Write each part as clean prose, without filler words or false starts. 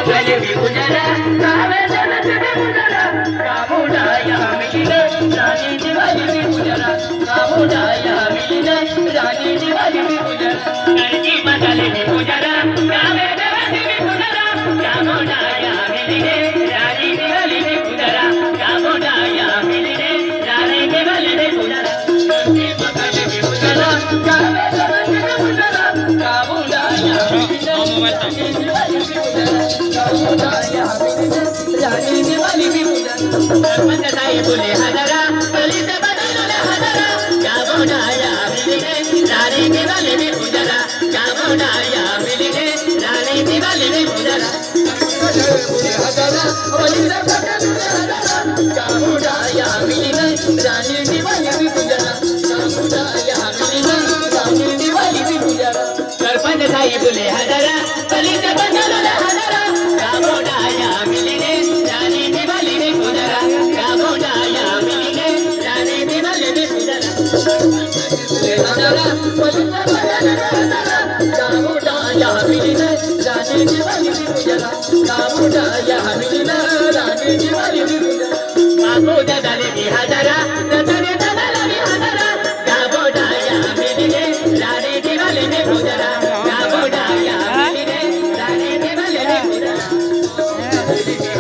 मगले भी गुजरा कावे जगत भी गुजरा कामुडाया मिले रानी दिवाली भी गुजरा कामुडाया मिले रानी दिवाली भी गुजरा लड़की मगले भी गुजरा कावे जगत भी गुजरा कामुडाया मिले रानी दिवाली भी गुजरा कामुडाया मिले रानी दिवाली भी गुजरा लड़की मगले भी गुजरा कावे जगत भी गुजरा कामुडाया रानी दिवाली भी गुजरा सरपंच साहेब बोले हजारा गली से बदलो हजारा क्या बोलाया मिले रानी दिवाली भी गुजरा क्या बोलाया मिले रानी दिवाली भी गुजरा बोले हजारा गली से बदलो हजारा क्या बोलाया मिले रानी दिवाली भी गुजरा क्या बोलाया मिले रानी दिवाली भी गुजरा सरपंच साहेब बोले हजारा गली से बदलो हजारा क्या बोलाया मिले रानी दिवाली भी गुजरा क्या बोलाया मिले रानी दिवाली भी गुजरा हजारा गली से बदलो हजारा क्या बोलाया मिले रानी दिवाली भी गुजरा क्या बोलाया मिले रानी दिवाली भी गुजरा बाबू दादाले भी हजारा दादाले भी हजारा क्या बोलाया मिले रानी दिवाली भी गुजरा क्या बोलाया मिले रानी दिवाली भी गुजरा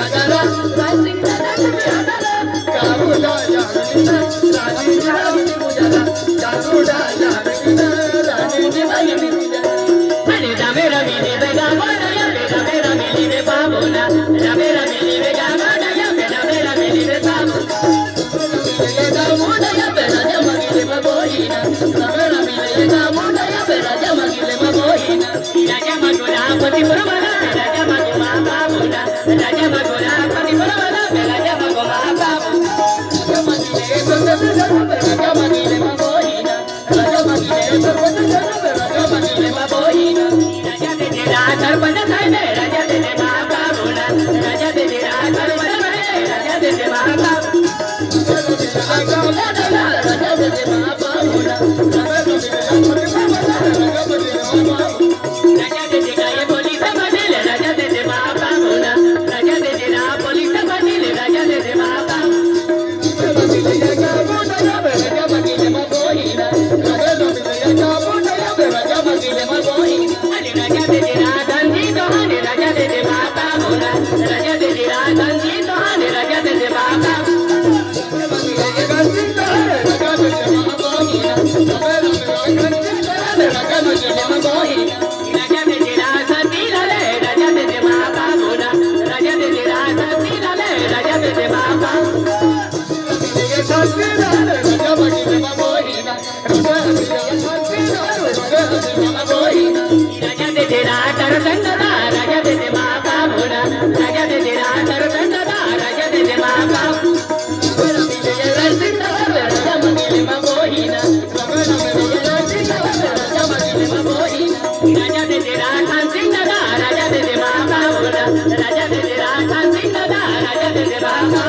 हजारा रानी दादाले भी हजारा क्या बोलाया मिले रानी दिवाली भी गुजरा क्या बोलाया मिले रानी दिवाली भी गुजरा अरे रामेरा मिले बेगा बोलाया रामेरा मिले बाबूना रामेरा मिले बेगा बोलाया रामेरा मिले बाबू बेगा बोलाया राजा मगिले बाबूना रामेरा मिले बाबूना राजा मगिले बाबूना राजा मगुला पति परवाला राजा मगुला बाबूना राजा मगुला पति परवाला राजा मगुला बाबू राजा मगिले राजा मगिले बाबूना राजा मगिले राजा मगिले बाबूना राजा दे सरपंच साहेब राजा दे बाबा बोला राजा दे सरपंच साहेब राजा दे बाबा राजा दे बाबा बोला राजा दे गाय बोली से बदले राजा दे बाबा बोला राजा दे पुलिस से बदले राजा दे बाबा राजा मगिले मगोहीना राजा मगिले मगोहीना अरे राजा दे धनजी तो हाने राजा दे बाबा बोला राजा दे धनजी तो हाने राजा दे बाबा राजा मगिले मगोहीना राजा दे सती लाले राजा दे बाबा बोला राजा दे सती लाले राजा दे बाबा राजा मगिले मगोहीना राजा दे तरतंदा राजा दे बाबा बोला राजा दे तरतंदा राजा दे बाबा राजा मगिले मगोहीना राजा मगिले मगोहीना राजा दे खान सिंह दादा राजा दे बाबा बोला राजा दे खान सिंह दादा राजा दे बाबा